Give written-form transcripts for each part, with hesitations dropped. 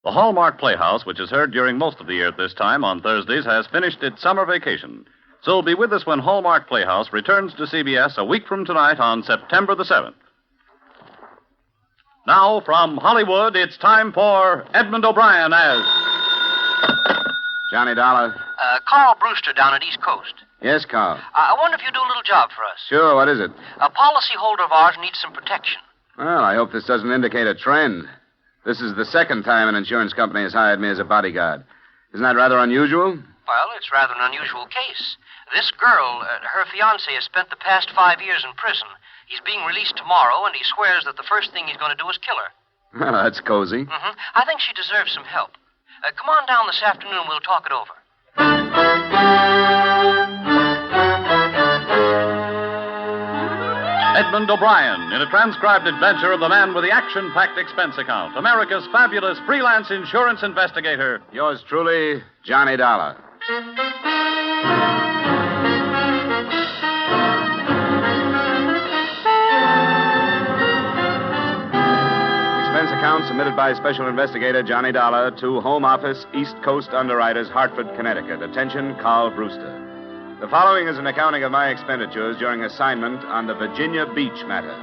The Hallmark Playhouse, which is heard during most of the year at this time on Thursdays, has finished its summer vacation. So be with us when Hallmark Playhouse returns to CBS a week from tonight on September the 7th. Now, from Hollywood, it's time for Edmund O'Brien as... Johnny Dollar. Carl Brewster down at East Coast. Yes, Carl. I wonder if you do a little job for us. Sure, what is it? A policyholder of ours needs some protection. Well, I hope this doesn't indicate a trend. This is the second time an insurance company has hired me as a bodyguard. Isn't that rather unusual? Well, it's rather an unusual case. This girl, her fiancé, has spent the past 5 years in prison. He's being released tomorrow, and he swears that the first thing he's going to do is kill her. Well, that's cozy. Mm-hmm. I think she deserves some help. Come on down this afternoon. We'll talk it over. Edmund O'Brien in a transcribed adventure of the man with the action-packed expense account, America's fabulous freelance insurance investigator. Yours truly, Johnny Dollar. Expense account submitted by Special Investigator Johnny Dollar to Home Office, East Coast Underwriters, Hartford, Connecticut. Attention, Carl Brewster. The following is an accounting of my expenditures during assignment on the Virginia Beach matter.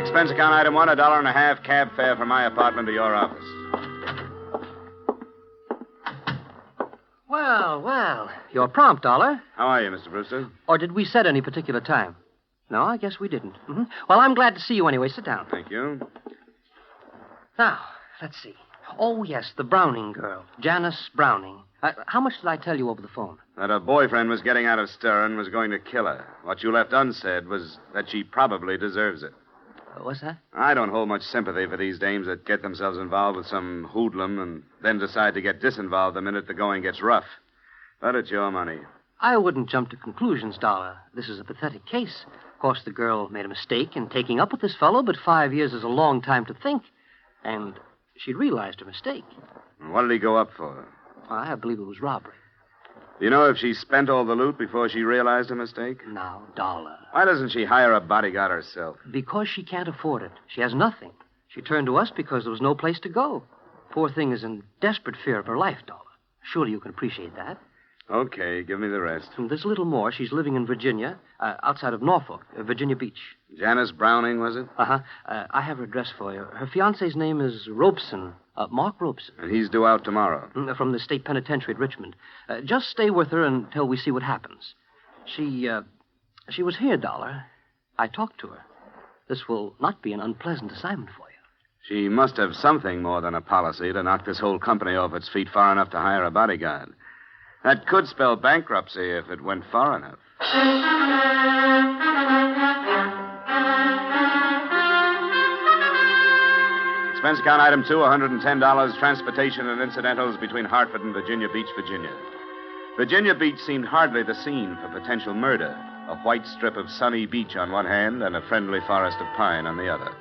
Expense account item 1, $1.50 cab fare from my apartment to your office. Well. You're prompt, Dollar. How are you, Mr. Brewster? Or did we set any particular time? No, I guess we didn't. Mm-hmm. Well, I'm glad to see you anyway. Sit down. Thank you. Now, let's see. Oh, yes, the Browning girl, Janice Browning. How much did I tell you over the phone? That her boyfriend was getting out of stir and was going to kill her. What you left unsaid was that she probably deserves it. What's that? I don't hold much sympathy for these dames that get themselves involved with some hoodlum and then decide to get disinvolved the minute the going gets rough. But it's your money. I wouldn't jump to conclusions, Dollar. This is a pathetic case. Of course, the girl made a mistake in taking up with this fellow, but 5 years is a long time to think. And she'd realized her mistake. What did he go up for? I believe it was robbery. Do you know if she spent all the loot before she realized her mistake? Now, Dollar. Why doesn't she hire a bodyguard herself? Because she can't afford it. She has nothing. She turned to us because there was no place to go. Poor thing is in desperate fear of her life, Dollar. Surely you can appreciate that. Okay, give me the rest. There's a little more. She's living in Virginia, outside of Norfolk, Virginia Beach. Janice Browning, was it? Uh-huh. I have her address for you. Her fiancé's name is Robeson, Mark Robeson. And he's due out tomorrow. From the state penitentiary at Richmond. Just stay with her until we see what happens. She was here, Dollar. I talked to her. This will not be an unpleasant assignment for you. She must have something more than a policy to knock this whole company off its feet far enough to hire a bodyguard. That could spell bankruptcy if it went far enough. Expense account item 2, $110, transportation and incidentals between Hartford and Virginia Beach, Virginia. Virginia Beach seemed hardly the scene for potential murder. A white strip of sunny beach on one hand and a friendly forest of pine on the other.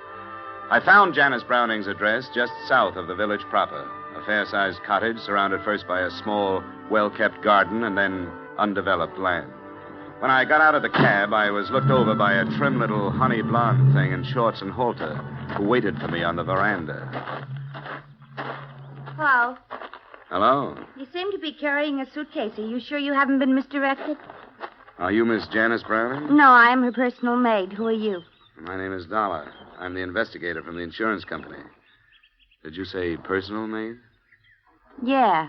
I found Janice Browning's address just south of the village proper. A fair-sized cottage surrounded first by a small, well-kept garden and then undeveloped land. When I got out of the cab, I was looked over by a trim little honey blonde thing in shorts and halter who waited for me on the veranda. Hello. Hello. You seem to be carrying a suitcase. Are you sure you haven't been misdirected? Are you Miss Janice Browning? No, I am her personal maid. Who are you? My name is Dollar. I'm the investigator from the insurance company. Did you say personal maid? Yeah.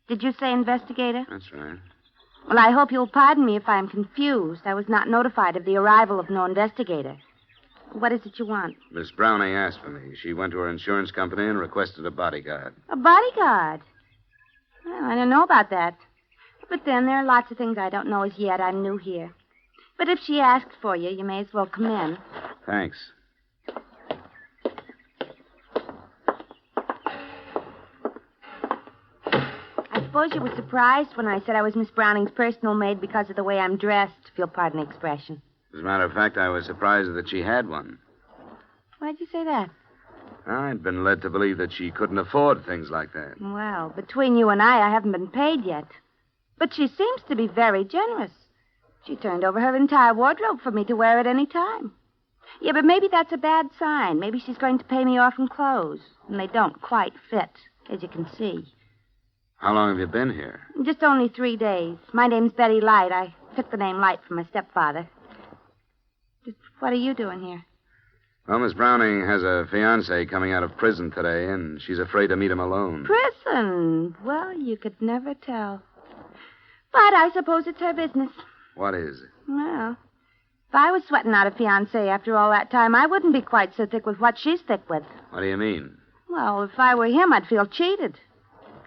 Did you say investigator? That's right. Well, I hope you'll pardon me if I'm confused. I was not notified of the arrival of no investigator. What is it you want? Miss Browning asked for me. She went to her insurance company and requested a bodyguard. A bodyguard? Well, I don't know about that. But then there are lots of things I don't know as yet. I'm new here. But if she asks for you, you may as well come in. Thanks. I suppose you were surprised when I said I was Miss Browning's personal maid because of the way I'm dressed, if you'll pardon the expression. As a matter of fact, I was surprised that she had one. Why'd you say that? I'd been led to believe that she couldn't afford things like that. Well, between you and I haven't been paid yet. But she seems to be very generous. She turned over her entire wardrobe for me to wear at any time. Yeah, but maybe that's a bad sign. Maybe she's going to pay me off in clothes, and they don't quite fit, as you can see. How long have you been here? Just only 3 days. My name's Betty Light. I took the name Light from my stepfather. Just what are you doing here? Well, Miss Browning has a fiancé coming out of prison today, and she's afraid to meet him alone. Prison? Well, you could never tell. But I suppose it's her business. What is it? Well, if I was sweating out a fiancé after all that time, I wouldn't be quite so thick with what she's thick with. What do you mean? Well, if I were him, I'd feel cheated.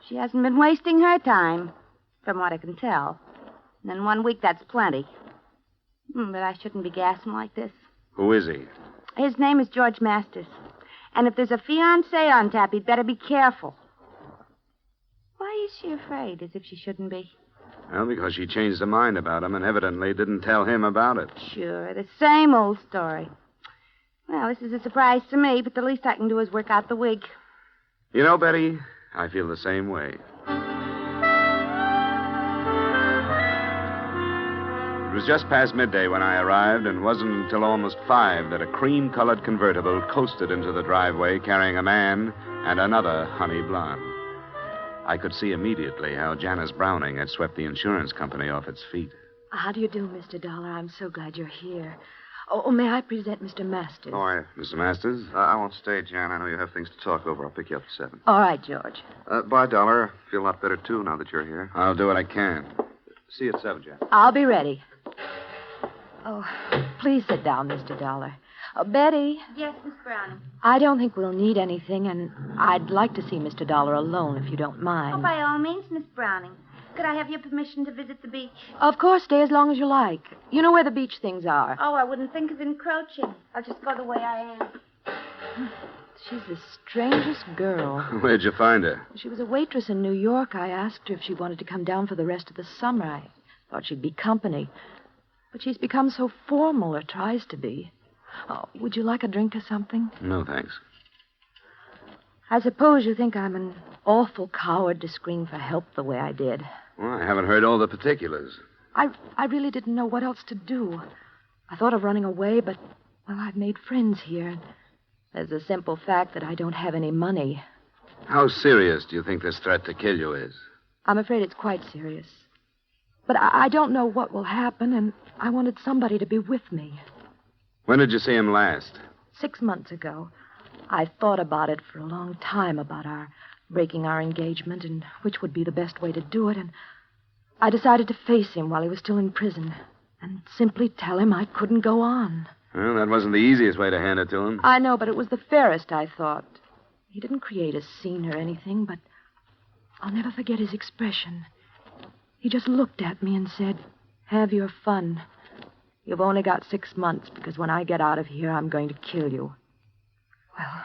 She hasn't been wasting her time, from what I can tell. And in 1 week, that's plenty. But I shouldn't be gassing like this. Who is he? His name is George Masters. And if there's a fiancé on tap, he'd better be careful. Why is she afraid, as if she shouldn't be? Well, because she changed her mind about him and evidently didn't tell him about it. Sure, the same old story. Well, this is a surprise to me, but the least I can do is work out the wig. You know, Betty, I feel the same way. It was just past midday when I arrived, and wasn't until almost 5 that a cream-colored convertible coasted into the driveway carrying a man and another honey blonde. I could see immediately how Janice Browning had swept the insurance company off its feet. How do you do, Mr. Dollar? I'm so glad you're here. Oh, may I present Mr. Masters? Oh, Mr. Masters? I won't stay, Jan. I know you have things to talk over. I'll pick you up at 7. All right, George. Bye, Dollar. Feel a lot better, too, now that you're here. I'll do what I can. See you at 7, Jan. I'll be ready. Oh, please sit down, Mr. Dollar. Betty. Yes, Miss Browning. I don't think we'll need anything, and I'd like to see Mr. Dollar alone, if you don't Oh, mind. by all means, Miss Browning. Could I have your permission to visit the beach? Of course, stay as long as you like. You know where the beach things are. Oh, I wouldn't think of encroaching. I'll just go the way I am. She's the strangest girl. Where'd you find her? She was a waitress in New York. I asked her if she wanted to come down for the rest of the summer. I thought she'd be company. But she's become so formal, or tries to be. Oh, would you like a drink or something? No, thanks. I suppose you think I'm an awful coward to scream for help the way I did. Well, I haven't heard all the particulars. I really didn't know what else to do. I thought of running away, but, well, I've made friends here. There's the simple fact that I don't have any money. How serious do you think this threat to kill you is? I'm afraid it's quite serious. But I don't know what will happen, and I wanted somebody to be with me. When did you see him last? 6 months ago. I thought about it for a long time, about our breaking our engagement and which would be the best way to do it, and I decided to face him while he was still in prison and simply tell him I couldn't go on. Well, that wasn't the easiest way to hand it to him. I know, but it was the fairest, I thought. He didn't create a scene or anything, but I'll never forget his expression. He just looked at me and said, "Have your fun. You've only got 6 months, because when I get out of here, I'm going to kill you." Well,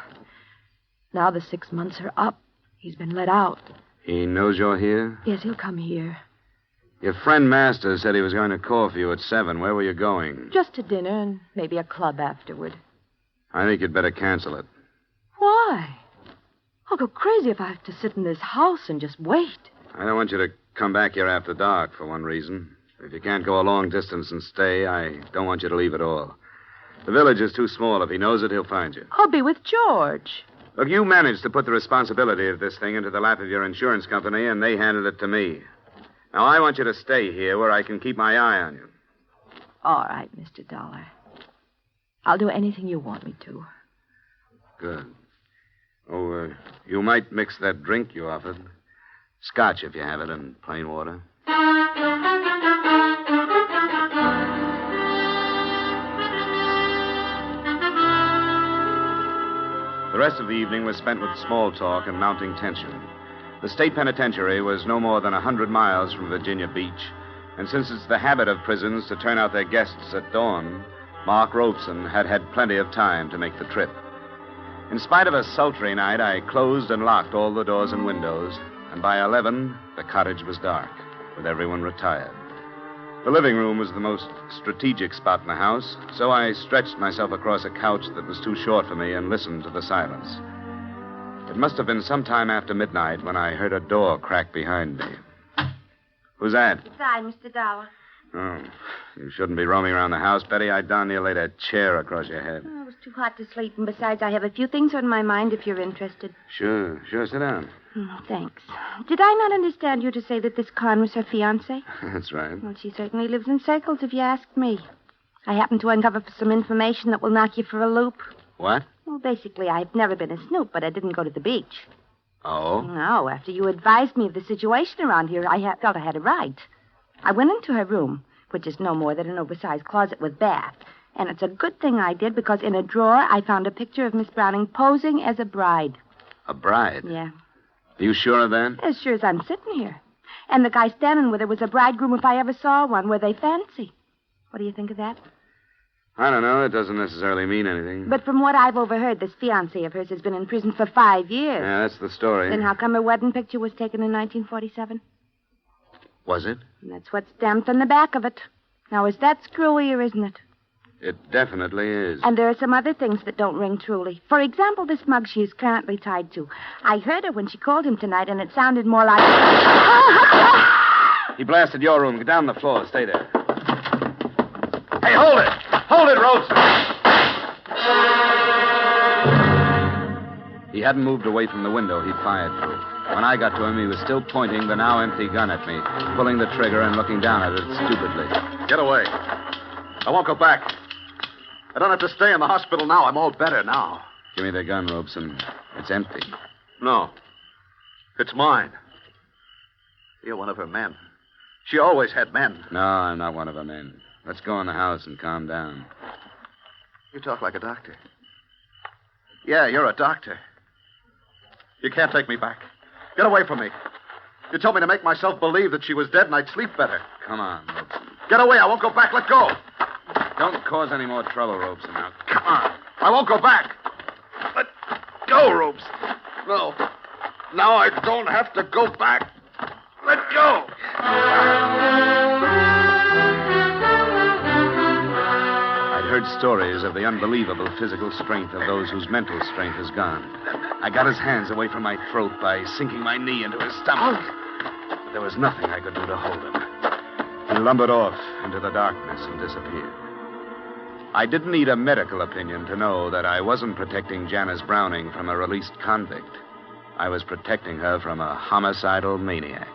now the 6 months are up. He's been let out. He knows you're here? Yes, he'll come here. Your friend Masters said he was going to call for you at 7. Where were you going? Just to dinner and maybe a club afterward. I think you'd better cancel it. Why? I'll go crazy if I have to sit in this house and just wait. I don't want you to come back here after dark, for one reason. If you can't go a long distance and stay, I don't want you to leave at all. The village is too small. If he knows it, he'll find you. I'll be with George. Look, you managed to put the responsibility of this thing into the lap of your insurance company, and they handed it to me. Now, I want you to stay here where I can keep my eye on you. All right, Mr. Dollar. I'll do anything you want me to. Good. Oh, you might mix that drink you offered. Scotch, if you have it, and plain water. The rest of the evening was spent with small talk and mounting tension. The state penitentiary was no more than 100 miles from Virginia Beach, and since it's the habit of prisons to turn out their guests at dawn, Mark Robeson had had plenty of time to make the trip. In spite of a sultry night, I closed and locked all the doors and windows, and by 11, the cottage was dark, with everyone retired. The living room was the most strategic spot in the house, so I stretched myself across a couch that was too short for me and listened to the silence. It must have been some time after midnight when I heard a door crack behind me. Who's that? It's I, Mr. Dollar. Oh, you shouldn't be roaming around the house, Betty. I darn near laid a chair across your head. Oh, it was too hot to sleep, and besides, I have a few things on my mind if you're interested. Sure, sit down. Thanks. Did I not understand you to say that this Con was her fiancé? That's right. Well, she certainly lives in circles, if you ask me. I happened to uncover some information that will knock you for a loop. What? Well, basically, I've never been a snoop, but I didn't go to the beach. Oh? No, after you advised me of the situation around here, I felt I had a right. I went into her room, which is no more than an oversized closet with bath. And it's a good thing I did, because in a drawer, I found a picture of Miss Browning posing as a bride. A bride? Yeah. Are you sure of that? As sure as I'm sitting here. And the guy standing with her was a bridegroom if I ever saw one. Were they fancy? What do you think of that? I don't know. It doesn't necessarily mean anything. But from what I've overheard, this fiancé of hers has been in prison for 5 years. Yeah, that's the story. Then how come her wedding picture was taken in 1947? Was it? And that's what's stamped on the back of it. Now, is that screwy or isn't it? It definitely is. And there are some other things that don't ring truly. For example, this mug she is currently tied to. I heard her when she called him tonight, and it sounded more like... He blasted your room. Get down on the floor. Stay there. Hey, hold it! Hold it, Robson! He hadn't moved away from the window he'd fired through. When I got to him, he was still pointing the now empty gun at me, pulling the trigger and looking down at it stupidly. Get away. I won't go back. I don't have to stay in the hospital now. I'm all better now. Give me the gun, Robeson. It's empty. No. It's mine. You're one of her men. She always had men. No, I'm not one of her men. Let's go in the house and calm down. You talk like a doctor. Yeah, you're a doctor. You can't take me back. Get away from me. You told me to make myself believe that she was dead and I'd sleep better. Come on, Robeson. Get away. I won't go back. Let go. Don't cause any more trouble, Robeson. Now, Come on. I won't go back. Let go, Ropes. No. Now I don't have to go back. Let go. I'd heard stories of the unbelievable physical strength of those whose mental strength is gone. I got his hands away from my throat by sinking my knee into his stomach. But there was nothing I could do to hold him. He lumbered off into the darkness and disappeared. I didn't need a medical opinion to know that I wasn't protecting Janice Browning from a released convict. I was protecting her from a homicidal maniac.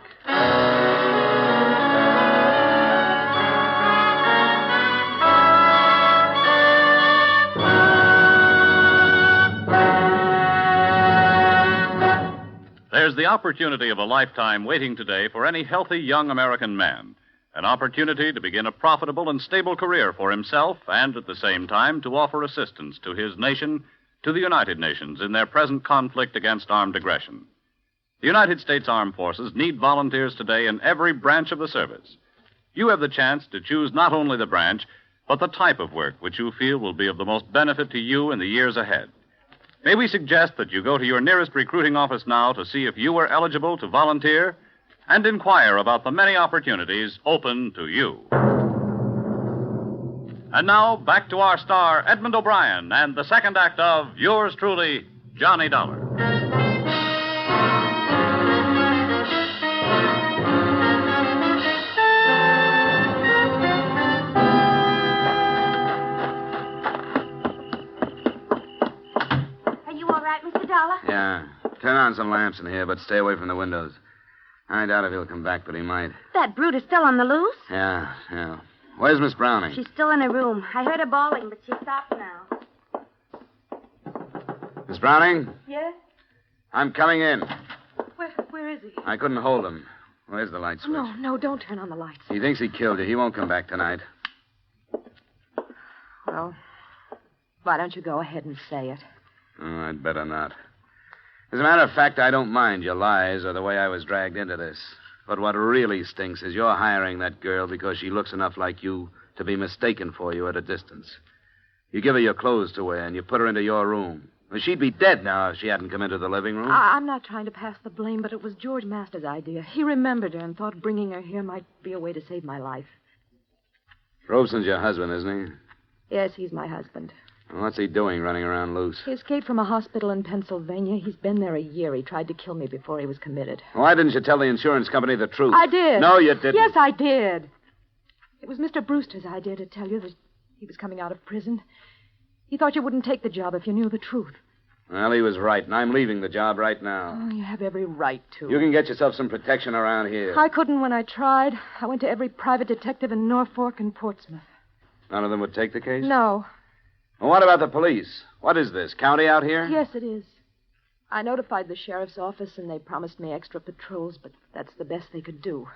There's the opportunity of a lifetime waiting today for any healthy young American man. An opportunity to begin a profitable and stable career for himself and at the same time to offer assistance to his nation, to the United Nations in their present conflict against armed aggression. The United States Armed Forces need volunteers today in every branch of the service. You have the chance to choose not only the branch, but the type of work which you feel will be of the most benefit to you in the years ahead. May we suggest that you go to your nearest recruiting office now to see if you are eligible to volunteer and inquire about the many opportunities open to you. And now, back to our star, Edmund O'Brien, and the second act of yours truly, Johnny Dollar. Are you all right, Mr. Dollar? Yeah. Turn on some lamps in here, but stay away from the windows. I doubt if he'll come back, but he might. That brute is still on the loose? Yeah. Where's Miss Browning? She's still in her room. I heard her bawling, but she stopped now. Miss Browning? Yes? I'm coming in. Where is he? I couldn't hold him. Where's the light switch? No, don't turn on the lights. He thinks he killed you. He won't come back tonight. Well, why don't you go ahead and say it? Oh, I'd better not. As a matter of fact, I don't mind your lies or the way I was dragged into this. But what really stinks is you're hiring that girl because she looks enough like you to be mistaken for you at a distance. You give her your clothes to wear, and you put her into your room. Well, she'd be dead now if she hadn't come into the living room. I'm not trying to pass the blame, but it was George Masters' idea. He remembered her and thought bringing her here might be a way to save my life. Robeson's your husband, isn't he? Yes, he's my husband. Well, what's he doing running around loose? He escaped from a hospital in Pennsylvania. He's been there a year. He tried to kill me before he was committed. Why didn't you tell the insurance company the truth? I did. No, you didn't. Yes, I did. It was Mr. Brewster's idea to tell you that he was coming out of prison. He thought you wouldn't take the job if you knew the truth. Well, he was right, and I'm leaving the job right now. Oh, you have every right to. You can get yourself some protection around here. I couldn't when I tried. I went to every private detective in Norfolk and Portsmouth. None of them would take the case? No. Well, what about the police? What is this, county out here? Yes, it is. I notified the sheriff's office, and they promised me extra patrols, but that's the best they could do.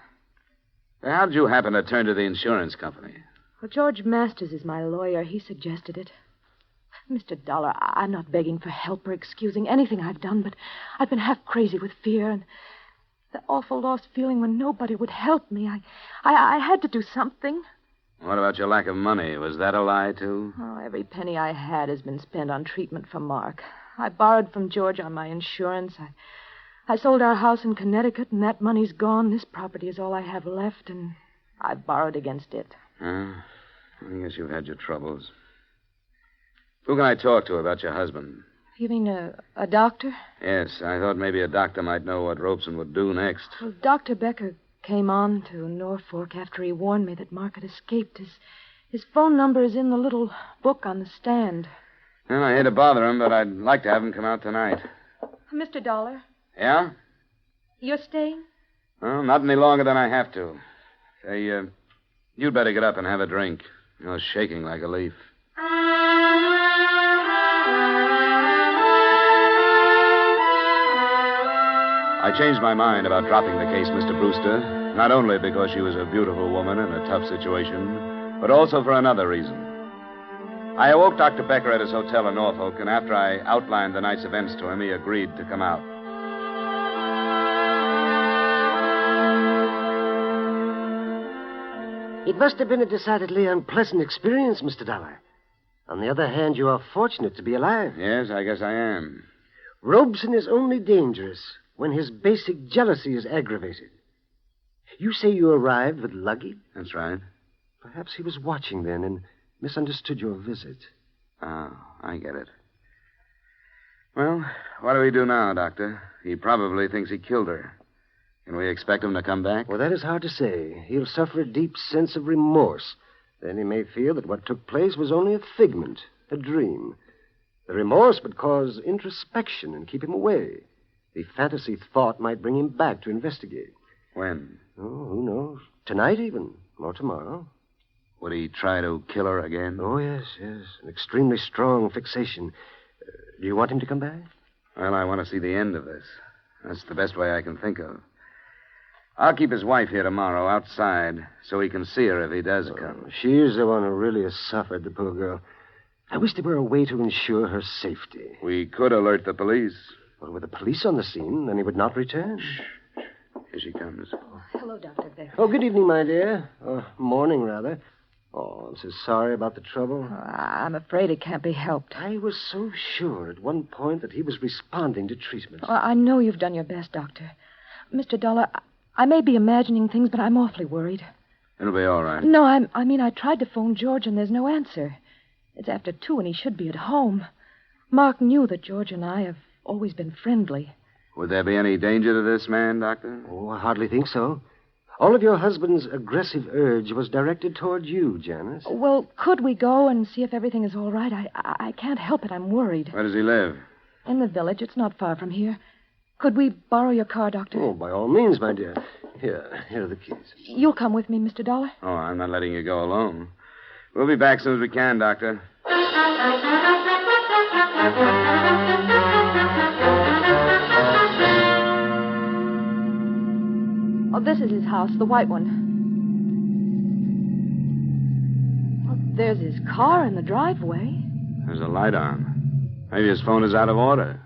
How did you happen to turn to the insurance company? Well, George Masters is my lawyer. He suggested it. Mr. Dollar, I'm not begging for help or excusing anything I've done, but I've been half crazy with fear and the awful lost feeling when nobody would help me. I had to do something. What about your lack of money? Was that a lie, too? Oh, every penny I had has been spent on treatment for Mark. I borrowed from George on my insurance. I sold our house in Connecticut, and that money's gone. This property is all I have left, and I've borrowed against it. I guess you've had your troubles. Who can I talk to about your husband? You mean a doctor? Yes, I thought maybe a doctor might know what Robeson would do next. Well, Dr. Becker came on to Norfolk after he warned me that Mark had escaped. His phone number is in the little book on the stand. Well, I hate to bother him, but I'd like to have him come out tonight. Mr. Dollar? Yeah? You're staying? Well, not any longer than I have to. Say, you'd better get up and have a drink. You're shaking like a leaf. I changed my mind about dropping the case, Mr. Brewster, not only because she was a beautiful woman in a tough situation, but also for another reason. I awoke Dr. Becker at his hotel in Norfolk, and after I outlined the night's events to him, he agreed to come out. It must have been a decidedly unpleasant experience, Mr. Dollar. On the other hand, you are fortunate to be alive. Yes, I guess I am. Robeson is only dangerous when his basic jealousy is aggravated. You say you arrived with luggage? That's right. Perhaps he was watching then and misunderstood your visit. Oh, I get it. Well, what do we do now, Doctor? He probably thinks he killed her. Can we expect him to come back? Well, that is hard to say. He'll suffer a deep sense of remorse. Then he may feel that what took place was only a figment, a dream. The remorse would cause introspection and keep him away. The fantasy thought might bring him back to investigate. When? Oh, who knows? Tonight even, or tomorrow. Would he try to kill her again? Oh, yes. An extremely strong fixation. Do you want him to come back? Well, I want to see the end of this. That's the best way I can think of. I'll keep his wife here tomorrow outside so he can see her if he does come. She's the one who really has suffered, the poor girl. I wish there were a way to ensure her safety. We could alert the police. Well, with the police on the scene, then he would not return. Shh. Here she comes. Hello, Dr. Becker. Oh, good evening, my dear. Or morning, rather. Oh, I'm so sorry about the trouble. I'm afraid it can't be helped. I was so sure at one point that he was responding to treatment. I know you've done your best, Doctor. Mr. Dollar, I may be imagining things, but I'm awfully worried. It'll be all right. No, I mean, I tried to phone George, and there's no answer. It's after 2, and he should be at home. Mark knew that George and I have always been friendly. Would there be any danger to this man, Doctor? Oh, I hardly think so. All of your husband's aggressive urge was directed toward you, Janice. Well, could we go and see if everything is all right? I can't help it. I'm worried. Where does he live? In the village. It's not far from here. Could we borrow your car, Doctor? Oh, by all means, my dear. Here are the keys. You'll come with me, Mr. Dollar? Oh, I'm not letting you go alone. We'll be back as soon as we can, Doctor. Oh, this is his house, the white one. Well, there's his car in the driveway. There's a light on. Maybe his phone is out of order.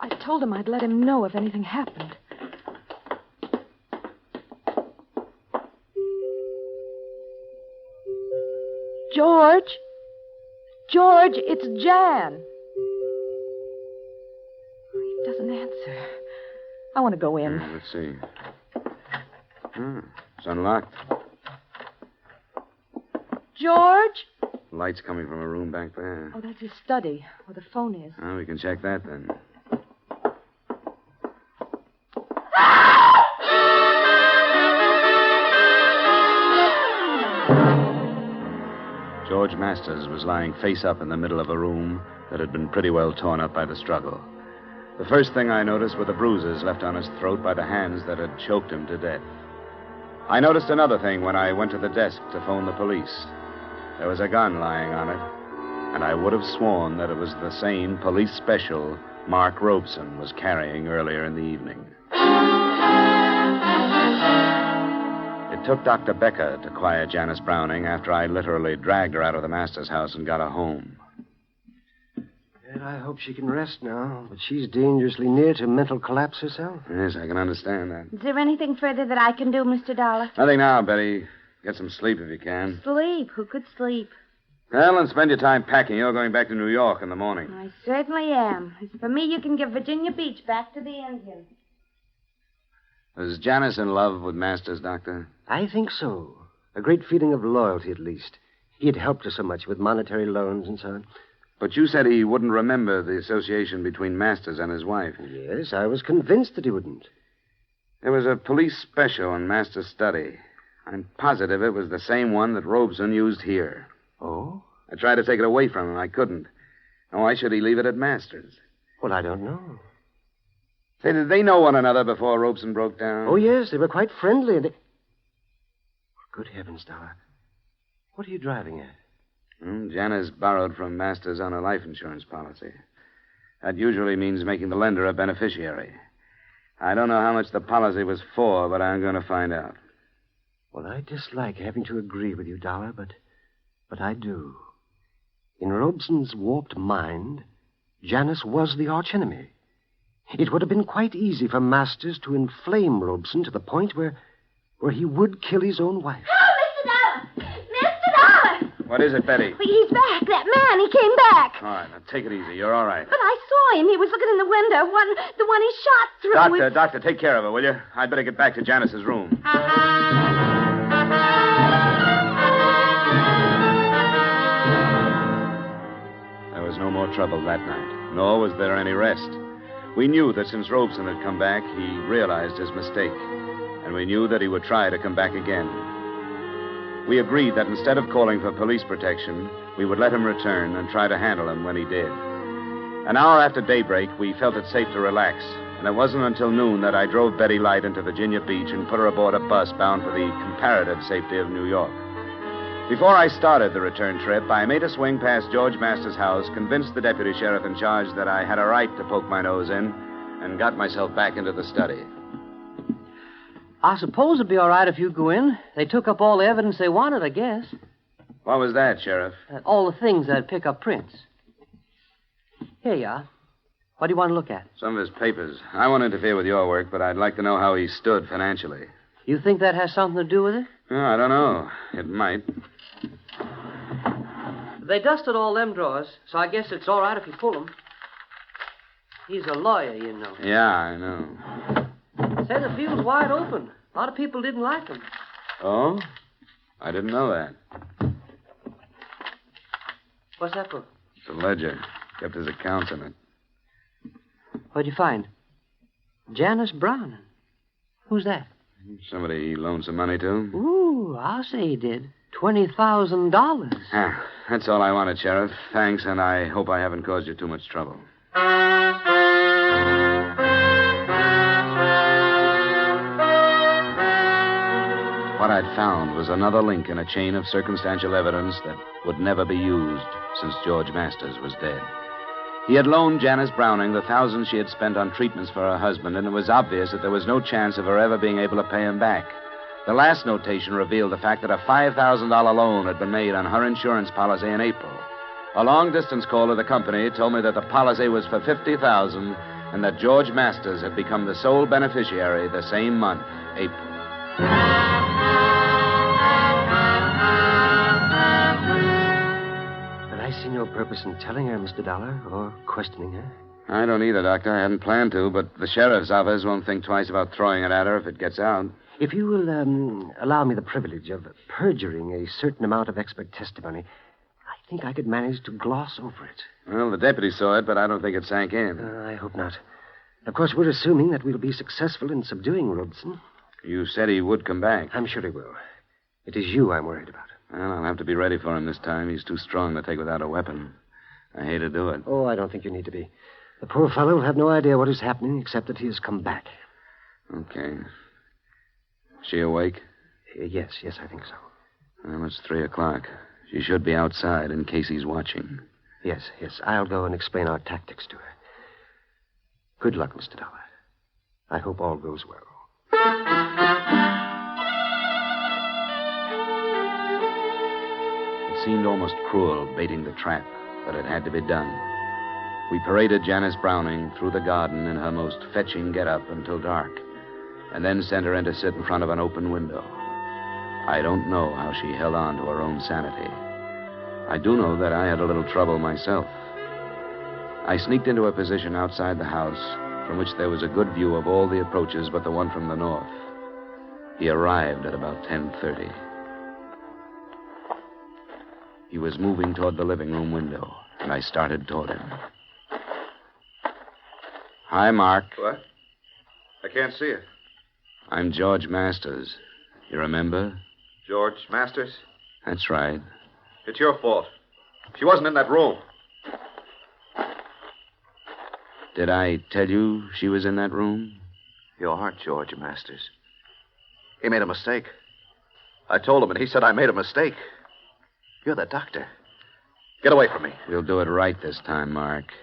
I told him I'd let him know if anything happened. George? George, it's Jan. He doesn't answer. I want to go in. Let's see. It's unlocked. George? Light's coming from a room back there. Oh, that's his study, where the phone is. Oh, we can check that then. George Masters was lying face up in the middle of a room that had been pretty well torn up by the struggle. The first thing I noticed were the bruises left on his throat by the hands that had choked him to death. I noticed another thing when I went to the desk to phone the police. There was a gun lying on it, and I would have sworn that it was the same police special Mark Robeson was carrying earlier in the evening. It took Dr. Becker to quiet Janice Browning after I literally dragged her out of the Masters house and got her home. Well, I hope she can rest now, but she's dangerously near to mental collapse herself. Yes, I can understand that. Is there anything further that I can do, Mr. Dollar? Nothing now, Betty. Get some sleep if you can. Sleep? Who could sleep? Well, and spend your time packing. You're going back to New York in the morning. I certainly am. As for me, you can give Virginia Beach back to the Indians. Was Janice in love with Masters, Doctor? I think so. A great feeling of loyalty, at least. He had helped her so much with monetary loans and so on. But you said he wouldn't remember the association between Masters and his wife. Yes, I was convinced that he wouldn't. There was a police special in Masters' study. I'm positive it was the same one that Robeson used here. Oh? I tried to take it away from him. I couldn't. Now, why should he leave it at Masters? Well, I don't know. Say, did they know one another before Robeson broke down? Oh, yes, they were quite friendly. And Good heavens, Dollar. What are you driving at? Janice borrowed from Masters on a life insurance policy. That usually means making the lender a beneficiary. I don't know how much the policy was for, but I'm going to find out. Well, I dislike having to agree with you, Dollar, but I do. In Robeson's warped mind, Janice was the archenemy. It would have been quite easy for Masters to inflame Robeson to the point where he would kill his own wife. Oh, Mr. Dollar! Mr. Dollar! What is it, Betty? He's back. That man, he came back. All right, now take it easy. You're all right. But I saw him. He was looking in the window. The one he shot through. Doctor, take care of her, will you? I'd better get back to Janice's room. There was no more trouble that night, nor was there any rest. We knew that since Robeson had come back, he realized his mistake, and we knew that he would try to come back again. We agreed that instead of calling for police protection, we would let him return and try to handle him when he did. An hour after daybreak, we felt it safe to relax, and it wasn't until noon that I drove Betty Light into Virginia Beach and put her aboard a bus bound for the comparative safety of New York. Before I started the return trip, I made a swing past George Masters' house, convinced the deputy sheriff in charge that I had a right to poke my nose in, and got myself back into the study. I suppose it'd be all right if you go in. They took up all the evidence they wanted, I guess. What was that, Sheriff? All the things that'd pick up prints. Here you are. What do you want to look at? Some of his papers. I won't interfere with your work, but I'd like to know how he stood financially. You think that has something to do with it? Oh, I don't know. It might. They dusted all them drawers, so I guess it's all right if you pull them. He's a lawyer, you know. Yeah, I know. Say the field's wide open. A lot of people didn't like him. Oh? I didn't know that. What's that book? It's a ledger. Kept his accounts in it. What'd you find? Janice Browning. Who's that? Somebody he loaned some money to. Ooh, I'll say he did. $20,000. Ah, that's all I wanted, Sheriff. Thanks, and I hope I haven't caused you too much trouble. What I'd found was another link in a chain of circumstantial evidence that would never be used since George Masters was dead. He had loaned Janice Browning the $1,000 she had spent on treatments for her husband, and it was obvious that there was no chance of her ever being able to pay him back. The last notation revealed the fact that a $5,000 loan had been made on her insurance policy in April. A long-distance call to the company told me that the policy was for $50,000 and that George Masters had become the sole beneficiary the same month, April. I see no purpose in telling her, Mr. Dollar, or questioning her. I don't either, Doctor. I hadn't planned to, but the sheriff's office won't think twice about throwing it at her if it gets out. If you will allow me the privilege of perjuring a certain amount of expert testimony, I think I could manage to gloss over it. Well, the deputy saw it, but I don't think it sank in. I hope not. Of course, we're assuming that we'll be successful in subduing Robeson. You said he would come back. I'm sure he will. It is you I'm worried about. Well, I'll have to be ready for him this time. He's too strong to take without a weapon. I hate to do it. Oh, I don't think you need to be. The poor fellow will have no idea what is happening except that he has come back. Okay. She awake? Yes, I think so. Well, it's 3:00. She should be outside in case he's watching. Yes. I'll go and explain our tactics to her. Good luck, Mr. Dollar. I hope all goes well. It seemed almost cruel baiting the trap, but it had to be done. We paraded Janice Browning through the garden in her most fetching get-up until dark, and then sent her in to sit in front of an open window. I don't know how she held on to her own sanity. I do know that I had a little trouble myself. I sneaked into a position outside the house from which there was a good view of all the approaches but the one from the north. He arrived at about 10:30. He was moving toward the living room window, and I started toward him. Hi, Mark. What? I can't see you. I'm George Masters. You remember? George Masters? That's right. It's your fault. She wasn't in that room. Did I tell you she was in that room? You aren't George Masters. He made a mistake. I told him, and he said I made a mistake. You're the doctor. Get away from me. We'll do it right this time, Mark.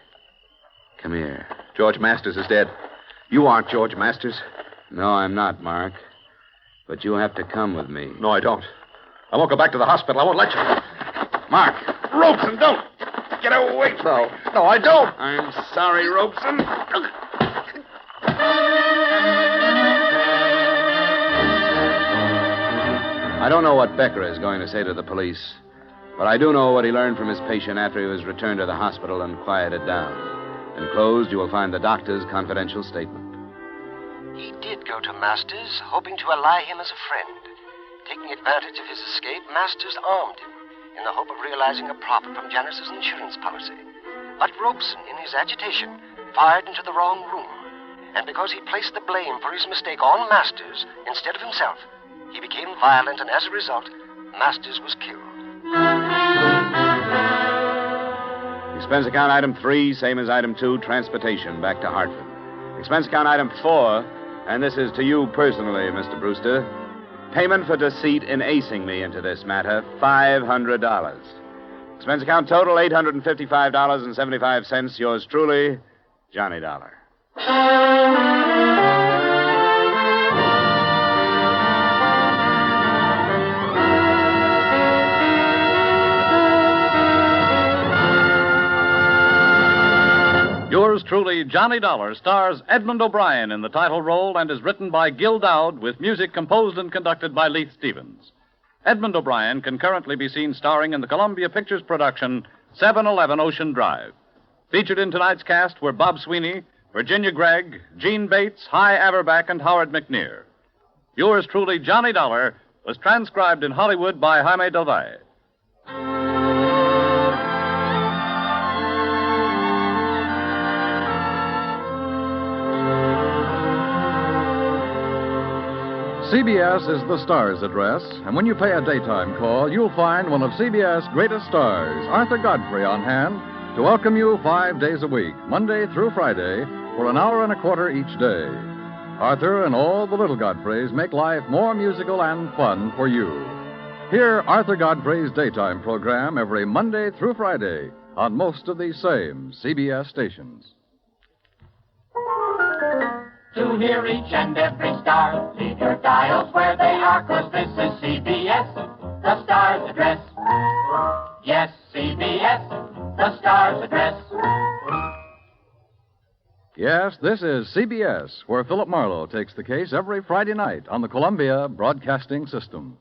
Come here. George Masters is dead. You aren't George Masters. No, I'm not, Mark. But you have to come with me. No, I don't. I won't go back to the hospital. I won't let you. Mark! Robeson, don't! Get away from me. No, I don't. I'm sorry, Robeson. I don't know what Becker is going to say to the police, but I do know what he learned from his patient after he was returned to the hospital and quieted down. Enclosed, you will find the doctor's confidential statement. He did go to Masters, hoping to ally him as a friend. Taking advantage of his escape, Masters armed him in the hope of realizing a profit from Janice's insurance policy. But Robeson, in his agitation, fired into the wrong room. And because he placed the blame for his mistake on Masters instead of himself, he became violent, and as a result, Masters was killed. Expense account item 3, same as item 2, transportation back to Hartford. Expense account item 4, and this is to you personally, Mr. Brewster. Payment for deceit in acing me into this matter, $500. Expense account total, $855.75. Yours truly, Johnny Dollar. Yours truly, Johnny Dollar, stars Edmund O'Brien in the title role and is written by Gil Dowd with music composed and conducted by Leith Stevens. Edmund O'Brien can currently be seen starring in the Columbia Pictures production 711 Ocean Drive. Featured in tonight's cast were Bob Sweeney, Virginia Gregg, Gene Bates, Hy Averback, and Howard McNear. Yours truly, Johnny Dollar, was transcribed in Hollywood by Jaime Del Valle. CBS is the star's address, and when you pay a daytime call, you'll find one of CBS' greatest stars, Arthur Godfrey, on hand to welcome you 5 days a week, Monday through Friday, for an hour and a quarter each day. Arthur and all the little Godfreys make life more musical and fun for you. Hear Arthur Godfrey's daytime program every Monday through Friday on most of these same CBS stations. To hear each and every star, leave your dials where they are, 'cause this is CBS, the star's address. Yes, CBS, the star's address. Yes, this is CBS, where Philip Marlowe takes the case every Friday night on the Columbia Broadcasting System.